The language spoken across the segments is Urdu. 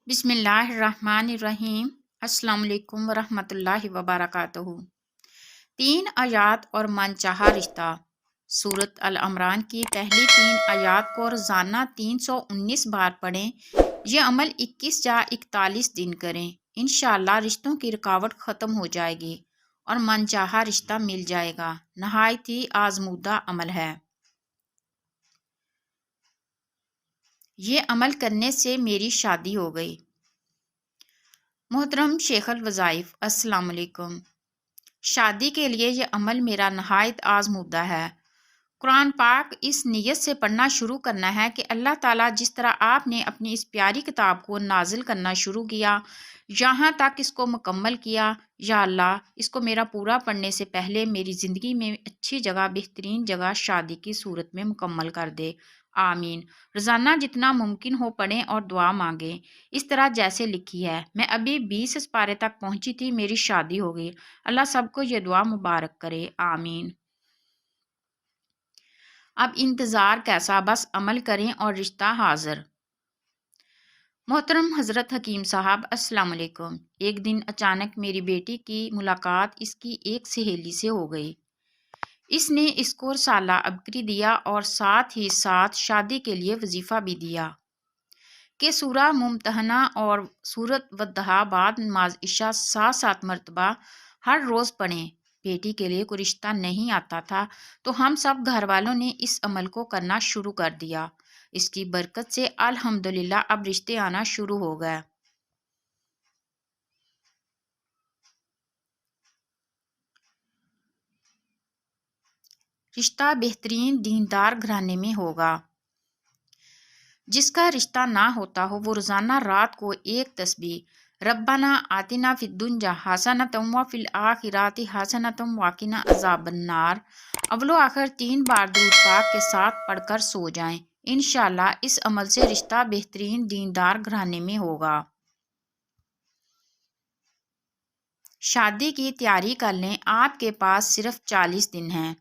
بسم اللہ الرحمن الرحیم۔ السلام علیکم ورحمۃ اللہ وبرکاتہ۔ 3 آیات اور من چاہا رشتہ۔ سورۃ العمران کی پہلی 3 آیات کو روزانہ 319 بار پڑھیں۔ یہ عمل 21 یا 41 دن کریں۔ انشاءاللہ رشتوں کی رکاوٹ ختم ہو جائے گی اور من چاہا رشتہ مل جائے گا۔ نہایت ہی آزمودہ عمل ہے۔ یہ عمل کرنے سے میری شادی ہو گئی۔ محترم شیخ الوظائف، السلام علیکم۔ شادی کے لیے یہ عمل میرا نہایت آزمودہ ہے۔ قرآن پاک اس نیت سے پڑھنا شروع کرنا ہے کہ اللہ تعالیٰ جس طرح آپ نے اپنی اس پیاری کتاب کو نازل کرنا شروع کیا، یہاں تک اس کو مکمل کیا، یا اللہ اس کو میرا پورا پڑھنے سے پہلے میری زندگی میں اچھی جگہ، بہترین جگہ شادی کی صورت میں مکمل کر دے۔ آمین۔ روزانہ جتنا ممکن ہو پڑھیں اور دعا مانگیں، اس طرح جیسے لکھی ہے۔ میں ابھی 20 سپارے تک پہنچی تھی، میری شادی ہو گئی۔ اللہ سب کو یہ دعا مبارک کرے۔ آمین۔ اب انتظار کیسا، بس عمل کریں اور رشتہ حاضر۔ محترم حضرت حکیم صاحب، السلام علیکم۔ ایک دن اچانک میری بیٹی کی ملاقات اس کی ایک سہیلی سے ہو گئی۔ اس نے اس کو رسالہ ابکری دیا اور ساتھ ہی ساتھ شادی کے لیے وظیفہ بھی دیا کہ سورہ ممتحنہ اور سورۃ والضحیٰ بعد نماز عشاء 7 مرتبہ ہر روز پڑھیں۔ بیٹی کے لیے کوئی رشتہ نہیں آتا تھا تو ہم سب گھر والوں نے اس عمل کو کرنا شروع کر دیا۔ اس کی برکت سے الحمدللہ اب رشتے آنا شروع ہو گئے۔ رشتہ بہترین دیندار گھرانے میں ہوگا۔ جس کا رشتہ نہ ہوتا ہو وہ روزانہ رات کو ایک تسبیح ربنا آتنا فی الدنیا حسنۃ وفی الآخرۃ حسنۃ وقنا عذاب النار اول و آخر 3 بار درود پاک کے ساتھ پڑھ کر سو جائیں۔ انشاءاللہ اس عمل سے رشتہ بہترین دیندار گھرانے میں ہوگا۔ شادی کی تیاری کر لیں، آپ کے پاس صرف 40 دن ہیں۔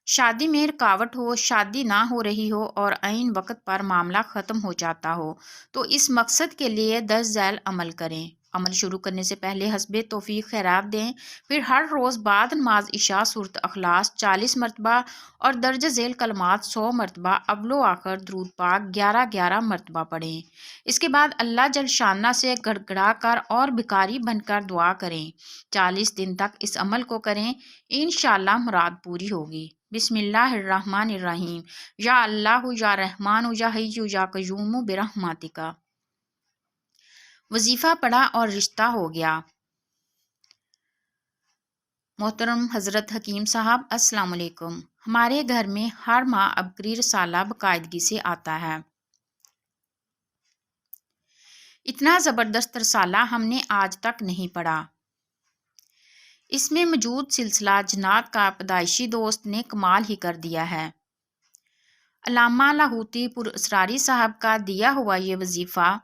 شادی میں رکاوٹ ہو، شادی نہ ہو رہی ہو اور عین وقت پر معاملہ ختم ہو جاتا ہو تو اس مقصد کے لیے درج ذیل عمل کریں۔ عمل شروع کرنے سے پہلے حسب توفیق خیرات دیں، پھر ہر روز بعد نماز عشاء سورۃ اخلاص 40 مرتبہ اور درج ذیل کلمات 100 مرتبہ اول و آخر درود پاک 11 مرتبہ پڑھیں۔ اس کے بعد اللہ جل شانہ سے گڑ گڑا کر اور بھکاری بن کر دعا کریں۔ 40 دن تک اس عمل کو کریں، انشاءاللہ مراد پوری ہوگی۔ بسم اللہ الرحمن الرحیم۔ یا اللہ یا رحمان یا حی یا قیوم برحمتک۔ وظیفہ پڑھا اور رشتہ ہو گیا۔ محترم حضرت حکیم صاحب، السلام علیکم۔ ہمارے گھر میں ہر ماہ ابکری رسالہ باقاعدگی سے آتا ہے۔ اتنا زبردست رسالہ ہم نے آج تک نہیں پڑھا۔ اس میں موجود سلسلہ جنات کا پیدائشی دوست نے کمال ہی کر دیا ہے۔ علامہ لاہوتی پر اسراری صاحب کا دیا ہوا یہ وظیفہ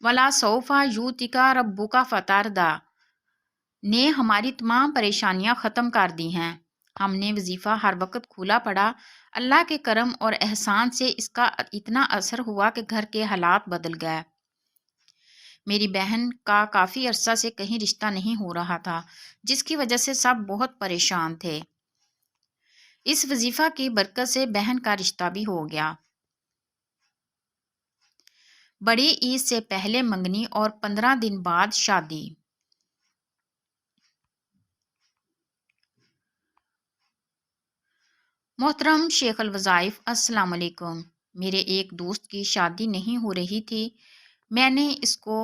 وَلَا سَوْفَ یُؤْتِکَ رَبُّکَ فَتَرْضَیٰ نے ہماری تمام پریشانیاں ختم کر دی ہیں۔ ہم نے وظیفہ ہر وقت کھلا پڑا۔ اللہ کے کرم اور احسان سے اس کا اتنا اثر ہوا کہ گھر کے حالات بدل گئے۔ میری بہن کا کافی عرصہ سے کہیں رشتہ نہیں ہو رہا تھا، جس کی وجہ سے سب بہت پریشان تھے۔ اس وظیفہ کی برکت سے بہن کا رشتہ بھی ہو گیا۔ بڑی عید سے پہلے منگنی اور 15 دن بعد شادی۔ محترم شیخ الوظائف، السلام علیکم۔ میرے ایک دوست کی شادی نہیں ہو رہی تھی۔ میں نے اس کو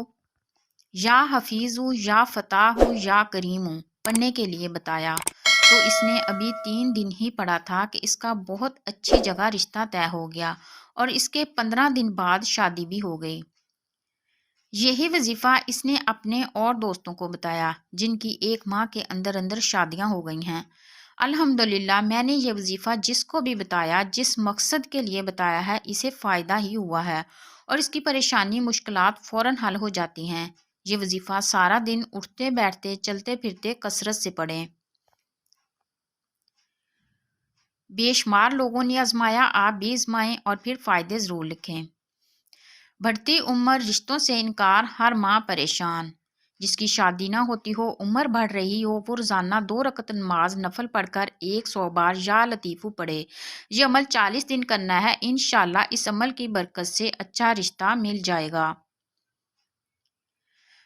یا حفیظ یا فتاح یا کریم پڑھنے کے لیے بتایا تو اس نے ابھی 3 دن ہی پڑھا تھا کہ اس کا بہت اچھی جگہ رشتہ طے ہو گیا اور اس کے 15 دن بعد شادی بھی ہو گئی۔ یہی وظیفہ اس نے اپنے اور دوستوں کو بتایا جن کی 1 ماہ کے اندر اندر شادیاں ہو گئی ہیں۔ الحمدللہ میں نے یہ وظیفہ جس کو بھی بتایا، جس مقصد کے لیے بتایا ہے، اسے فائدہ ہی ہوا ہے اور اس کی پریشانی مشکلات فوراً حل ہو جاتی ہیں۔ یہ وظیفہ سارا دن اٹھتے بیٹھتے چلتے پھرتے کثرت سے پڑھیں۔ بے شمار لوگوں نے آزمایا، آپ بھی آزمائیں اور پھر فائدے ضرور لکھیں۔ بڑھتی عمر رشتوں سے انکار، ہر ماں پریشان۔ جس کی شادی نہ ہوتی ہو، عمر بڑھ رہی ہو، وہ روزانہ 2 رکعت نماز نفل پڑھ کر 100 بار یا لطیفو پڑھے۔ یہ عمل 40 دن کرنا ہے، انشاءاللہ اس عمل کی برکت سے اچھا رشتہ مل جائے گا۔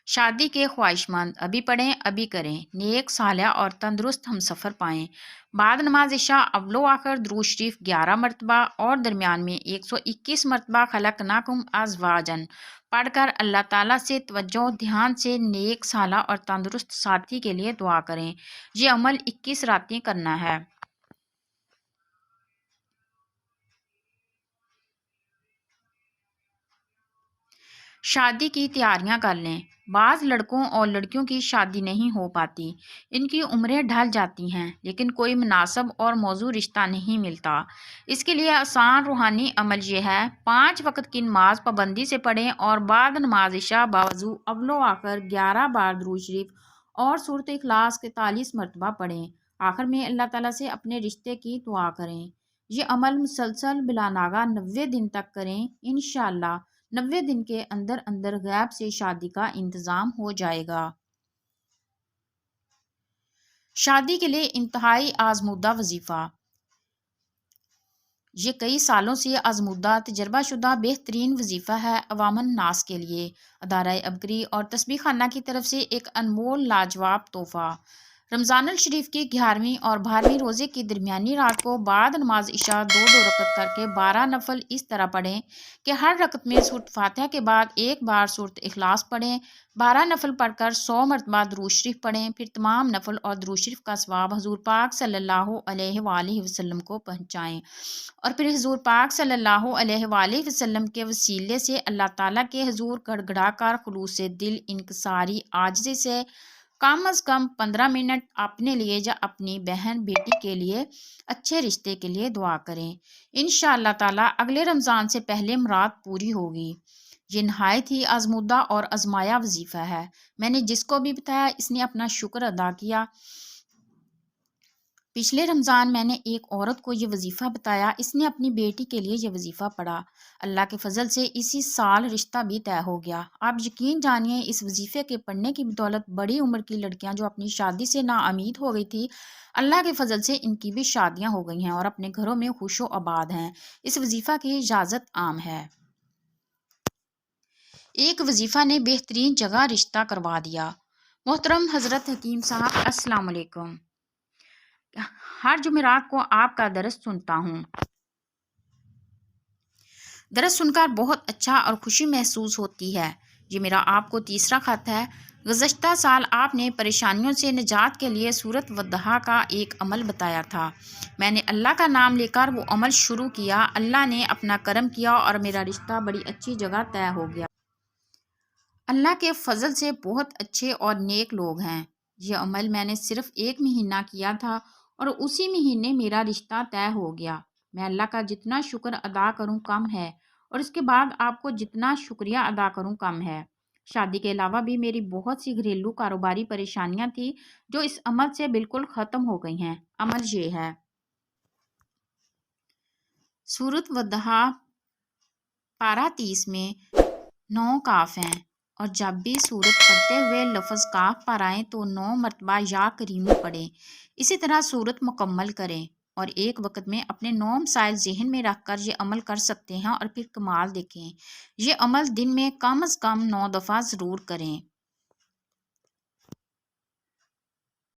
شادی کے خواہش مند ابھی پڑھیں، ابھی کریں، نیک صالح اور تندرست ہمسفر پائیں۔ بعد نماز عشاء اول و آخر درود شریف 11 مرتبہ اور درمیان میں 121 مرتبہ خلقناکم ازواجن پڑھ کر اللہ تعالیٰ سے توجہ دھیان سے نیک صالح اور تندرست ساتھی کے لیے دعا کریں۔ یہ عمل 21 راتیں کرنا ہے۔ شادی کی تیاریاں کر لیں۔ بعض لڑکوں اور لڑکیوں کی شادی نہیں ہو پاتی، ان کی عمریں ڈھل جاتی ہیں، لیکن کوئی مناسب اور موزوں رشتہ نہیں ملتا۔ اس کے لیے آسان روحانی عمل یہ ہے: 5 وقت کی نماز پابندی سے پڑھیں اور بعد نماز عشاء باوضو اول و آخر 11 بار درود شریف اور سورۃ اخلاص 41 مرتبہ پڑھیں۔ آخر میں اللہ تعالیٰ سے اپنے رشتے کی دعا کریں۔ یہ عمل مسلسل بلا ناغہ 90 دن تک کریں، انشاءاللہ 90 دن کے اندر اندر غیب سے شادی کا انتظام ہو جائے گا۔ شادی کے لیے انتہائی آزمودہ وظیفہ۔ یہ کئی سالوں سے آزمودہ، تجربہ شدہ بہترین وظیفہ ہے عوام الناس کے لیے۔ ادارہ ابکری اور تسبیح خانہ کی طرف سے ایک انمول لاجواب تحفہ۔ رمضان الشریف کی 11ویں اور 12ویں روزے کی درمیانی رات کو بعد نماز عشاء 2 رکعت کر کے 12 نفل اس طرح پڑھیں کہ ہر رکعت میں سورۃ فاتحہ کے بعد 1 بار سورۃ اخلاص پڑھیں۔ 12 نفل پڑھ کر 100 مرتبہ درود شریف پڑھیں، پھر تمام نفل اور درود شریف کا ثواب حضور پاک صلی اللہ علیہ وآلہ وسلم کو پہنچائیں، اور پھر حضور پاک صلی اللہ علیہ وآلہ وسلم کے وسیلے سے اللہ تعالیٰ کے حضور گڑ گڑا کر خلوص دل، انکساری، عاجزی سے کم از کم 15 منٹ اپنے لیے یا اپنی بہن بیٹی کے لیے اچھے رشتے کے لیے دعا کریں۔ انشاءاللہ تعالیٰ اگلے رمضان سے پہلے مراد پوری ہوگی۔ یہ نہایت ہی آزمودہ اور آزمایا وظیفہ ہے۔ میں نے جس کو بھی بتایا اس نے اپنا شکر ادا کیا۔ پچھلے رمضان میں نے ایک عورت کو یہ وظیفہ بتایا، اس نے اپنی بیٹی کے لیے یہ وظیفہ پڑھا۔ اللہ کے فضل سے اسی سال رشتہ بھی طے ہو گیا۔ آپ یقین جانیے اس وظیفے کے پڑھنے کی بدولت بڑی عمر کی لڑکیاں جو اپنی شادی سے نا امید ہو گئی تھی، اللہ کے فضل سے ان کی بھی شادیاں ہو گئی ہیں اور اپنے گھروں میں خوش و آباد ہیں۔ اس وظیفہ کی اجازت عام ہے۔ ایک وظیفہ نے بہترین جگہ رشتہ کروا دیا۔ محترم حضرت حکیم صاحب، السلام علیکم۔ ہر جمعرات کو آپ کا درس سنتا ہوں۔ درس سن کر بہت اچھا اور خوشی محسوس ہوتی ہے۔ یہ میرا آپ کو تیسرا خط ہے۔ گزشتہ سال آپ نے پریشانیوں سے نجات کے لیے سورۃ والضحیٰ کا ایک عمل بتایا تھا۔ میں نے اللہ کا نام لے کر وہ عمل شروع کیا۔ اللہ نے اپنا کرم کیا اور میرا رشتہ بڑی اچھی جگہ طے ہو گیا۔ اللہ کے فضل سے بہت اچھے اور نیک لوگ ہیں۔ یہ عمل میں نے صرف 1 مہینہ کیا تھا اور اسی مہینے میرا رشتہ طے ہو گیا۔ میں اللہ کا جتنا شکر ادا کروں کم ہے، اور اس کے بعد آپ کو جتنا شکریہ ادا کروں کم ہے۔ شادی کے علاوہ بھی میری بہت سی گھریلو کاروباری پریشانیاں تھیں جو اس عمل سے بالکل ختم ہو گئی ہیں۔ عمل یہ ہے: سورۃ والضحیٰ پارہ 30 میں 9 کاف ہیں، اور جب بھی سورت پڑھتے ہوئے لفظ کاف پر آئیں تو 9 مرتبہ یا کریمو پڑھیں۔ اسی طرح سورت مکمل کریں، اور ایک وقت میں اپنے 9 مسائل ذہن میں رکھ کر یہ عمل کر سکتے ہیں، اور پھر کمال دیکھیں۔ یہ عمل دن میں کم از کم 9 دفعہ ضرور کریں۔